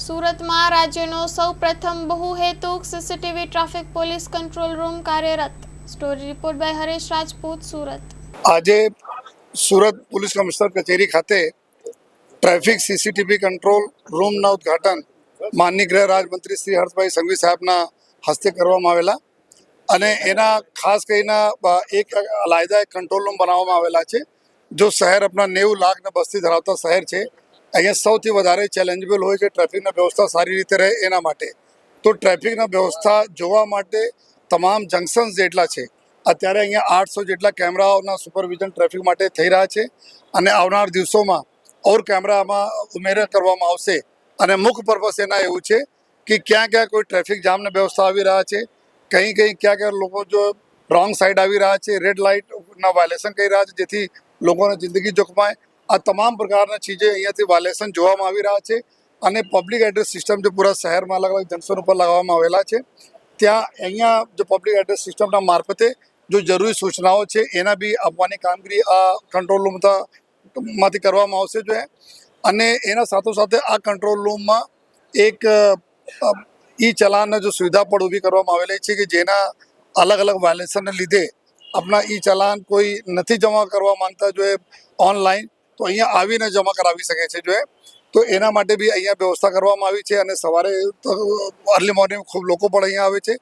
સુરતમાં રાજ્યનો સૌપ્રથમ બહુહેતુક CCTV traffic police control room કાર્યરત। Story report by Haresh Rajput, Surat. આજે સુરત પોલીસ કમિશનર કચેરી ખાતે ટ્રાફિક સીસીટીવી કંટ્રોલ રૂમના ઉદ્ઘાટન માનનીય ગૃહ રાજમંત્રી શ્રી હર્ષભાઈ સંઘવી સાહેબના હસ્તે કરવામાં આવેલા અને એના ખાસ કરીને એક અલાયદા કંટ્રોલ રૂમ બનાવવામાં આવેલા છે। જો શહેર આપણા 90 લાખને વસ્તી ધરાવતા શહેર છે, અહીંયા સૌથી વધારે ચેલેન્જેબલ હોય છે ટ્રાફિકની વ્યવસ્થા સારી રીતે રહે એના માટે। તો ટ્રાફિકની વ્યવસ્થા જોવા માટે તમામ જંકશન્સ જેટલા છે, અત્યારે અહીંયા 800 જેટલા કેમેરાઓના સુપરવિઝન ટ્રાફિક માટે થઈ રહ્યા છે અને આવનાર દિવસોમાં ઓર કેમેરામાં ઉમેરા કરવામાં આવશે। અને મુખ્ય પર્પસ એના એવું છે કે ક્યાં ક્યાં કોઈ ટ્રાફિક જામની વ્યવસ્થા આવી રહ્યા છે, કहीं ક્યાં ક્યાં લોકો જો રોંગ સાઈડ આવી રહ્યા છે, રેડ લાઇટના વાયલેશન કરી રહ્યા છે, જેથી લોકોની જિંદગી જોખમાય। આ તમામ પ્રકારના ચીજે અહીંયાથી વાયલેશન જોવામાં આવી રહ્યા છે અને પબ્લિક એડ્રેસ સિસ્ટમ જે પૂરા શહેરમાં અલગ અલગ જંકશન ઉપર લગાવવામાં આવેલા છે, ત્યાં અહીંયા જો પબ્લિક એડ્રેસ સિસ્ટમના મારફતે જો જરૂરી સૂચનાઓ છે એના બી આપવાની કામગીરી આ કંટ્રોલ રૂમમાંથી કરવામાં આવશે જોઈએ। અને એના સાથોસાથે આ કંટ્રોલ રૂમમાં એક ઈ ચલાનની જો સુવિધા પણ ઊભી કરવામાં આવેલી છે કે જેના અલગ અલગ વાયલેશનને લીધે આપણા ઈ ચલાન કોઈ નથી જમા કરવા માંગતા જોઈએ ઓનલાઈન, તો અહીંયા આવીને જમા કરાવી શકે છે જોઈએ। તો એના માટે બી અહીંયા વ્યવસ્થા કરવામાં આવી છે અને સવારે અર્લી મોર્નિંગ ખૂબ લોકો પણ અહીંયા આવે છે।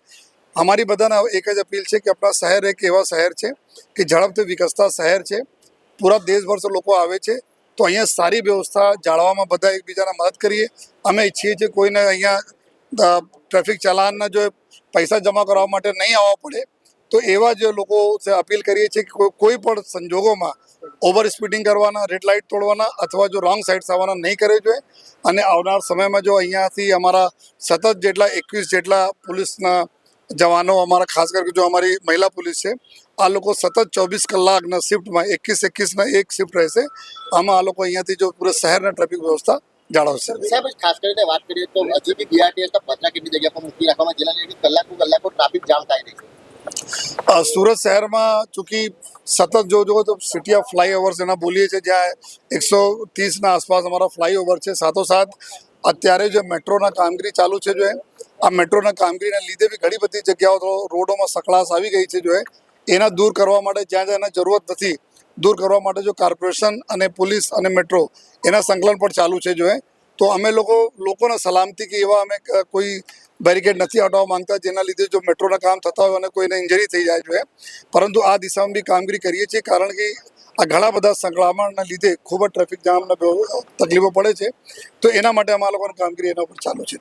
અમારી બધાને એક જ અપીલ છે કે આપણા શહેર એક એવા શહેર છે કે ઝડપથી વિકસતા શહેર છે, પૂરા દેશભરથી લોકો આવે છે, તો અહીંયા સારી વ્યવસ્થા જાળવવામાં બધા એકબીજાને મદદ કરીએ। અમે ઈચ્છીએ છીએ કોઈને અહીંયા ટ્રાફિક ચલાનના જો પૈસા જમા કરવા માટે નહીં આવવા પડે, તો એવા જે લોકો અપીલ કરીએ છીએ કે કોઈ પણ સંજોગોમાં ઓવર સ્પીડિંગ કરવાના, રેડ લાઇટ તોડવાના અથવા જો રોંગ સાઇડ્સ આવવાના નહીં કરે જોઈએ। અને આવનાર સમયમાં જો અહીંયાથી અમારા સતત જેટલા 21 જેટલા પોલીસના જવાનો અમારા ખાસ કરીને જો અમારી મહિલા પોલીસ છે, આ લોકો સતત 24 કલાકના શિફ્ટમાં 21-21ના એક શિફ્ટ રહેશે। આમાં આ લોકો અહીંયાથી જો પૂરા શહેરના ટ્રાફિક વ્યવસ્થા જાળવશે। સાહેબ, ખાસ કરીને વાત કરીએ તો હજી બી બીઆરટીએસના પતરા કેટલી જગ્યા પર મૂકી રાખવામાં, જેના લીધે કલાકો ટ્રાફિક જામ થાય છે। સુરત શહેરમાં ચૂંકી સતત જો તો સિટી ઓફ ફ્લાયઓવર્સ એના બોલીએ છીએ, જ્યાં 130ના આસપાસ અમારા ફ્લાયઓવર છે। સાથોસાથ અત્યારે જે મેટ્રોના કામગીરી ચાલુ છે જો આ મેટ્રોના કામગીરીના લીધે બી ઘણી બધી જગ્યાઓ તો રોડોમાં સકળાશ આવી ગઈ છે જો એના દૂર કરવા માટે જ્યાં જ્યાં એના જરૂરત નથી દૂર કરવા માટે જો કોર્પોરેશન અને પોલીસ અને મેટ્રો એના સંકલન પણ ચાલુ છે જો તો અમે લોકોને સલામતી કે એવા અમે કોઈ બેરિકેડ નથી હટાવવા માંગતા જેના લીધે જો મેટ્રોના કામ થતા હોય અને કોઈને ઇન્જરી થઈ જાય જોઈએ, પરંતુ આ દિશામાં બી કામગીરી કરીએ છીએ કારણ કે આ ઘણા બધા સંકળામણના લીધે ખૂબ જ ટ્રાફિક જામના તકલીફો પડે છે, તો એના માટે અમારા લોકોની કામગીરી એના ઉપર ચાલુ છે।